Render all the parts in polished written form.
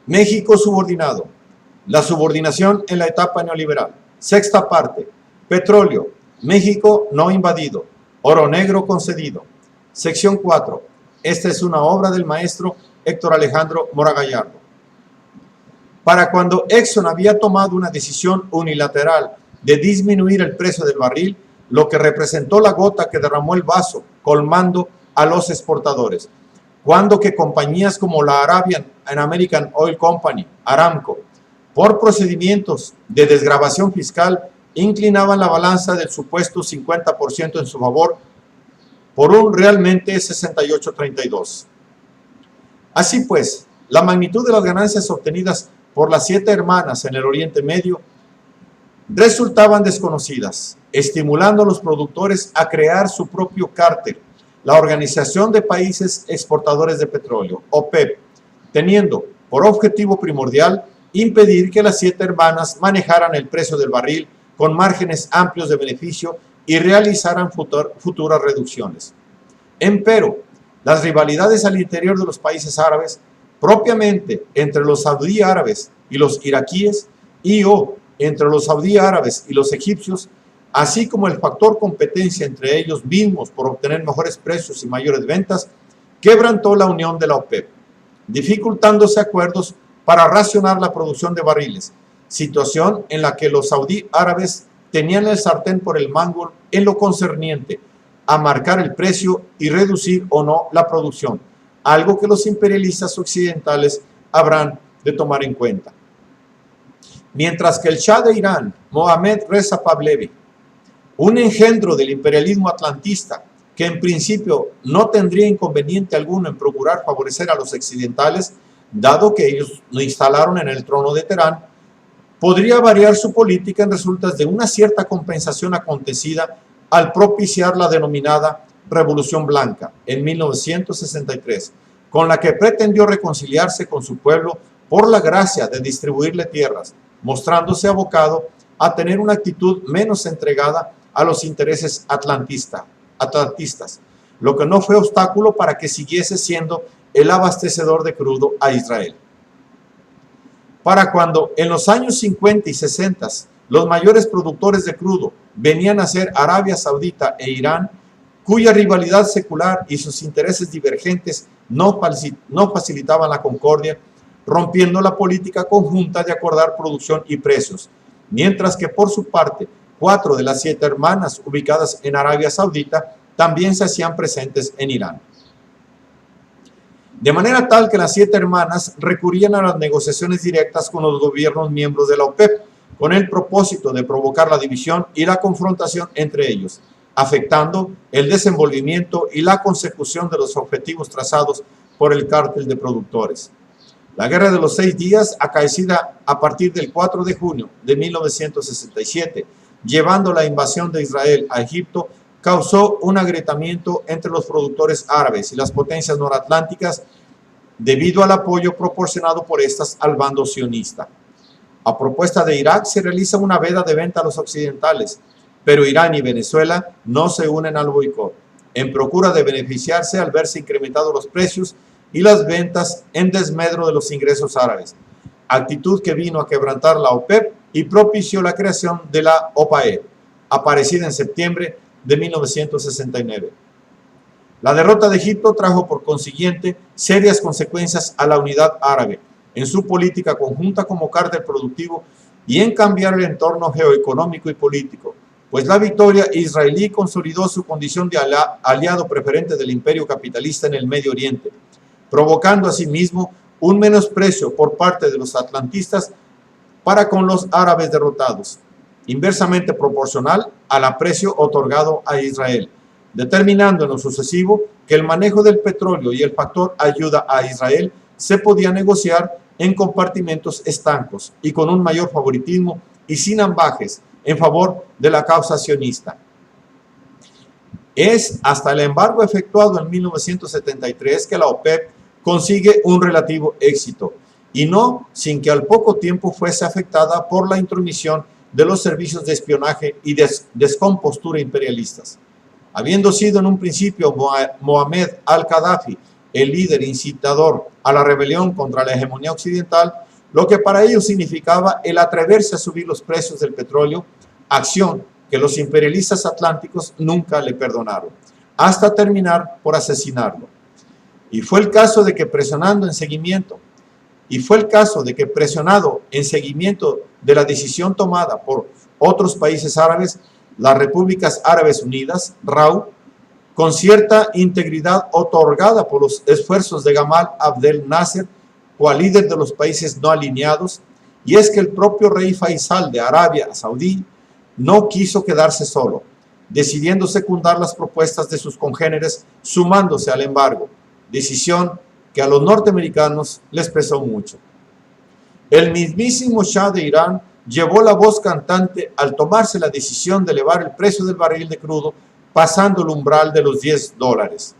México subordinado. La subordinación en la etapa neoliberal. Sexta parte. Petróleo. México no invadido. Oro negro concedido. Sección 4. Esta es una obra del maestro Héctor Alejandro Mora Gallardo. Para cuando Exxon había tomado una decisión unilateral de disminuir el precio del barril, lo que representó la gota que derramó el vaso, colmando a los exportadores. Cuando que compañías como la Arabian and American Oil Company, Aramco, por procedimientos de desgravación fiscal, inclinaban la balanza del supuesto 50% en su favor por un realmente 68-32. Así pues, la magnitud de las ganancias obtenidas por las 7 hermanas en el Oriente Medio resultaban desconocidas, estimulando a los productores a crear su propio cártel, la Organización de Países Exportadores de Petróleo, OPEP, teniendo por objetivo primordial impedir que las 7 hermanas manejaran el precio del barril con márgenes amplios de beneficio y realizaran futuras reducciones. Empero, las rivalidades al interior de los países árabes, propiamente entre los saudí árabes y los iraquíes, o entre los saudí árabes y los egipcios, así como el factor competencia entre ellos mismos por obtener mejores precios y mayores ventas, quebrantó la unión de la OPEP, dificultándose acuerdos para racionar la producción de barriles, situación en la que los saudí árabes tenían el sartén por el mango en lo concerniente a marcar el precio y reducir o no la producción, algo que los imperialistas occidentales habrán de tomar en cuenta. Mientras que el Shah de Irán, Mohammad Reza Pahlavi, un engendro del imperialismo atlantista que en principio no tendría inconveniente alguno en procurar favorecer a los occidentales, dado que ellos lo instalaron en el trono de Teherán, podría variar su política en resultas de una cierta compensación acontecida al propiciar la denominada Revolución Blanca en 1963, con la que pretendió reconciliarse con su pueblo por la gracia de distribuirle tierras, mostrándose abocado a tener una actitud menos entregada a los intereses atlantistas, lo que no fue obstáculo para que siguiese siendo el abastecedor de crudo a Israel. Para cuando en los años 50 y 60 los mayores productores de crudo venían a ser Arabia Saudita e Irán, cuya rivalidad secular y sus intereses divergentes no facilitaban la concordia, rompiendo la política conjunta de acordar producción y precios, mientras que por su parte 4 de las 7 hermanas ubicadas en Arabia Saudita también se hacían presentes en Irán. De manera tal que las 7 hermanas recurrían a las negociaciones directas con los gobiernos miembros de la OPEP, con el propósito de provocar la división y la confrontación entre ellos, afectando el desenvolvimiento y la consecución de los objetivos trazados por el cártel de productores. La Guerra de los 6 días, acaecida a partir del 4 de junio de 1967, llevando la invasión de Israel a Egipto, causó un agrietamiento entre los productores árabes y las potencias noratlánticas debido al apoyo proporcionado por estas al bando sionista. A propuesta de Irak se realiza una veda de venta a los occidentales, pero Irán y Venezuela no se unen al boicot, en procura de beneficiarse al verse incrementados los precios y las ventas en desmedro de los ingresos árabes, actitud que vino a quebrantar la OPEP y propició la creación de la OPAE, aparecida en septiembre de 1969. La derrota de Egipto trajo por consiguiente serias consecuencias a la unidad árabe, en su política conjunta como cártel productivo y en cambiar el entorno geoeconómico y político, pues la victoria israelí consolidó su condición de aliado preferente del imperio capitalista en el Medio Oriente, provocando asimismo un menosprecio por parte de los atlantistas para con los árabes derrotados, inversamente proporcional al aprecio otorgado a Israel, determinando en lo sucesivo que el manejo del petróleo y el factor ayuda a Israel se podía negociar en compartimentos estancos y con un mayor favoritismo y sin ambajes en favor de la causa sionista. Es hasta el embargo efectuado en 1973 que la OPEP consigue un relativo éxito, y no sin que al poco tiempo fuese afectada por la intromisión de los servicios de espionaje y descompostura imperialistas. Habiendo sido en un principio Mohamed al-Qaddafi el líder incitador a la rebelión contra la hegemonía occidental, lo que para ellos significaba el atreverse a subir los precios del petróleo, acción que los imperialistas atlánticos nunca le perdonaron, hasta terminar por asesinarlo. Y fue el caso de que presionado en seguimiento de la decisión tomada por otros países árabes, las Repúblicas Árabes Unidas, RAU, con cierta integridad otorgada por los esfuerzos de Gamal Abdel Nasser, cual líder de los países no alineados, y es que el propio rey Faisal de Arabia Saudí no quiso quedarse solo, decidiendo secundar las propuestas de sus congéneres, sumándose al embargo, decisión que a los norteamericanos les pesó mucho. El mismísimo Shah de Irán llevó la voz cantante al tomarse la decisión de elevar el precio del barril de crudo, pasando el umbral de los $10,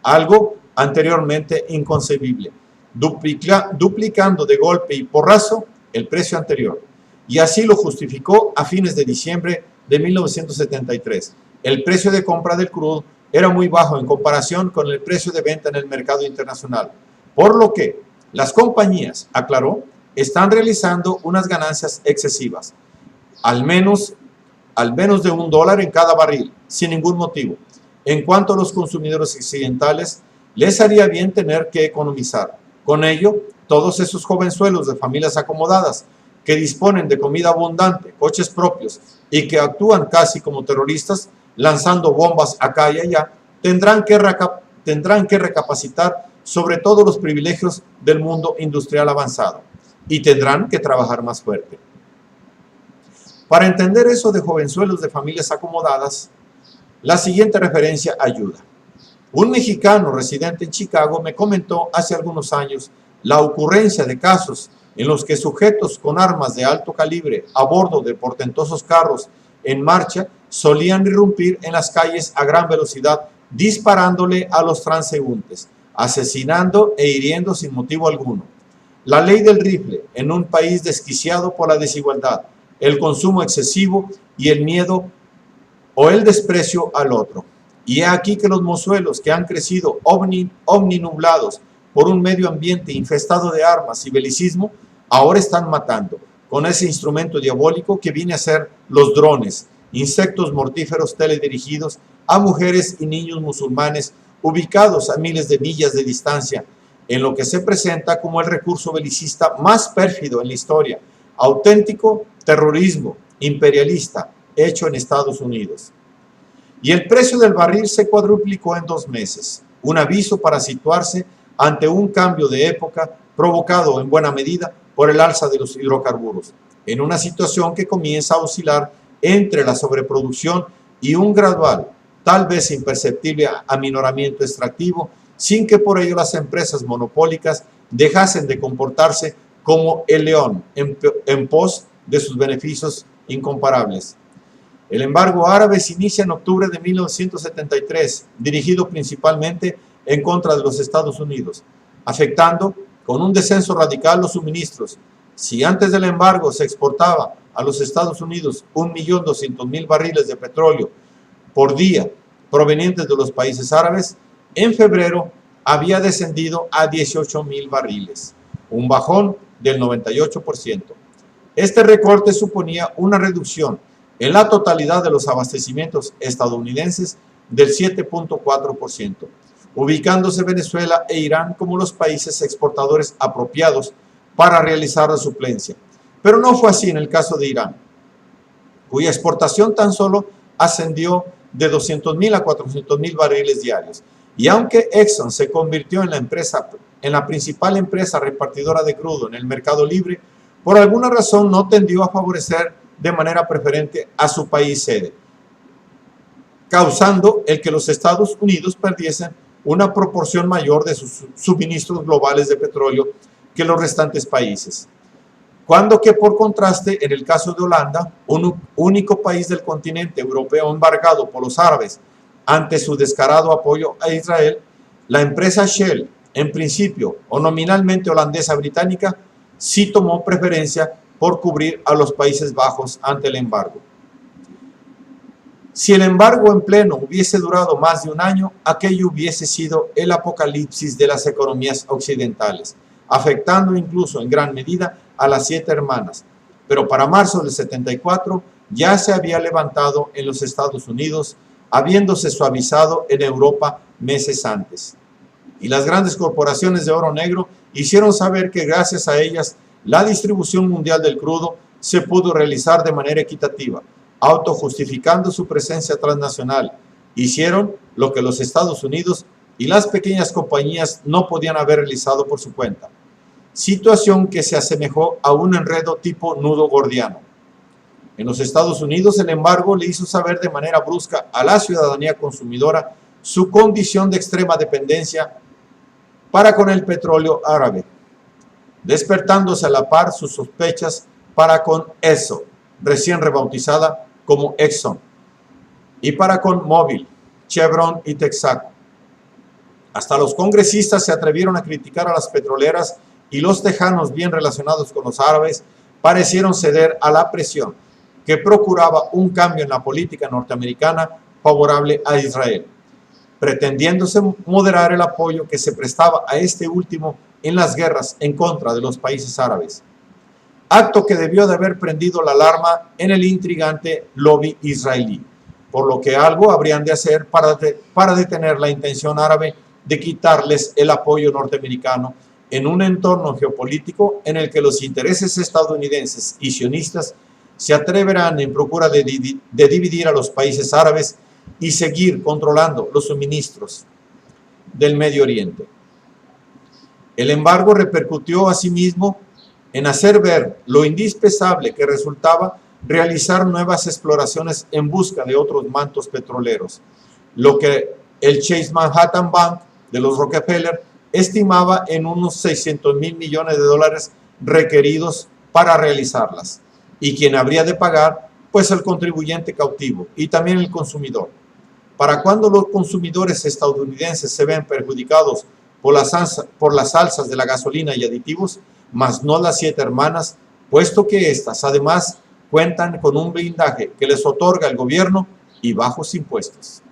algo anteriormente inconcebible, duplicando de golpe y porrazo el precio anterior, y así lo justificó a fines de diciembre de 1973. El precio de compra del crudo era muy bajo en comparación con el precio de venta en el mercado internacional, por lo que las compañías, aclaró, están realizando unas ganancias excesivas, al menos de $1 en cada barril, sin ningún motivo. En cuanto a los consumidores occidentales, les haría bien tener que economizar. Con ello, todos esos jovenzuelos de familias acomodadas que disponen de comida abundante, coches propios y que actúan casi como terroristas, lanzando bombas acá y allá, tendrán que recapacitar sobre todos los privilegios del mundo industrial avanzado y tendrán que trabajar más fuerte. Para entender eso de jovenzuelos de familias acomodadas, la siguiente referencia ayuda. Un mexicano residente en Chicago me comentó hace algunos años la ocurrencia de casos en los que sujetos con armas de alto calibre a bordo de portentosos carros en marcha solían irrumpir en las calles a gran velocidad, disparándole a los transeúntes, asesinando e hiriendo sin motivo alguno. La ley del rifle en un país desquiciado por la desigualdad, el consumo excesivo y el miedo o el desprecio al otro. Y he aquí que los mozuelos que han crecido omninublados por un medio ambiente infestado de armas y belicismo, ahora están matando con ese instrumento diabólico que viene a ser los drones, insectos mortíferos teledirigidos a mujeres y niños musulmanes ubicados a miles de millas de distancia, en lo que se presenta como el recurso belicista más pérfido en la historia, auténtico terrorismo imperialista hecho en Estados Unidos. Y el precio del barril se cuadruplicó en 2 meses, un aviso para situarse ante un cambio de época provocado en buena medida por el alza de los hidrocarburos, en una situación que comienza a oscilar entre la sobreproducción y un gradual, tal vez imperceptible aminoramiento extractivo, sin que por ello las empresas monopólicas dejasen de comportarse como el león en pos de sus beneficios incomparables. El embargo árabe se inicia en octubre de 1973, dirigido principalmente en contra de los Estados Unidos, afectando con un descenso radical los suministros. Si antes del embargo se exportaba a los Estados Unidos 1.200.000 barriles de petróleo por día provenientes de los países árabes, en febrero había descendido a 18.000 barriles, un bajón del 98%. Este recorte suponía una reducción en la totalidad de los abastecimientos estadounidenses del 7.4%, ubicándose Venezuela e Irán como los países exportadores apropiados para realizar la suplencia. Pero no fue así en el caso de Irán, cuya exportación tan solo ascendió de 200.000 a 400.000 barriles diarios. Y aunque Exxon se convirtió en la principal empresa repartidora de crudo en el mercado libre, por alguna razón no tendió a favorecer de manera preferente a su país sede, causando el que los Estados Unidos perdiesen una proporción mayor de sus suministros globales de petróleo que los restantes países. Cuando que por contraste, en el caso de Holanda, un único país del continente europeo embargado por los árabes ante su descarado apoyo a Israel, la empresa Shell, en principio o nominalmente holandesa británica, sí tomó preferencia por cubrir a los Países Bajos ante el embargo. Si el embargo en pleno hubiese durado más de un año, aquello hubiese sido el apocalipsis de las economías occidentales, afectando incluso en gran medida a las 7 hermanas. Pero para marzo del 74 ya se había levantado en los Estados Unidos, habiéndose suavizado en Europa meses antes. Y las grandes corporaciones de oro negro hicieron saber que gracias a ellas la distribución mundial del crudo se pudo realizar de manera equitativa, autojustificando su presencia transnacional. Hicieron lo que los Estados Unidos y las pequeñas compañías no podían haber realizado por su cuenta. Situación que se asemejó a un enredo tipo nudo gordiano. En los Estados Unidos, el embargo le hizo saber de manera brusca a la ciudadanía consumidora su condición de extrema dependencia para con el petróleo árabe, despertándose a la par sus sospechas para con ESSO, recién rebautizada como Exxon, y para con Mobil, Chevron y Texaco. Hasta los congresistas se atrevieron a criticar a las petroleras y los tejanos bien relacionados con los árabes parecieron ceder a la presión que procuraba un cambio en la política norteamericana favorable a Israel, pretendiéndose moderar el apoyo que se prestaba a este último en las guerras en contra de los países árabes. Acto que debió de haber prendido la alarma en el intrigante lobby israelí, por lo que algo habrían de hacer para detener la intención árabe de quitarles el apoyo norteamericano en un entorno geopolítico en el que los intereses estadounidenses y sionistas se atreverán en procura de dividir a los países árabes y seguir controlando los suministros del Medio Oriente. El embargo repercutió asimismo en hacer ver lo indispensable que resultaba realizar nuevas exploraciones en busca de otros mantos petroleros, lo que el Chase Manhattan Bank de los Rockefeller estimaba en unos 600 mil millones de dólares requeridos para realizarlas, y quien habría de pagar, pues el contribuyente cautivo y también el consumidor. Para cuando los consumidores estadounidenses se ven perjudicados por las alzas de la gasolina y aditivos, mas no las 7 hermanas, puesto que éstas además cuentan con un blindaje que les otorga el gobierno y bajos impuestos.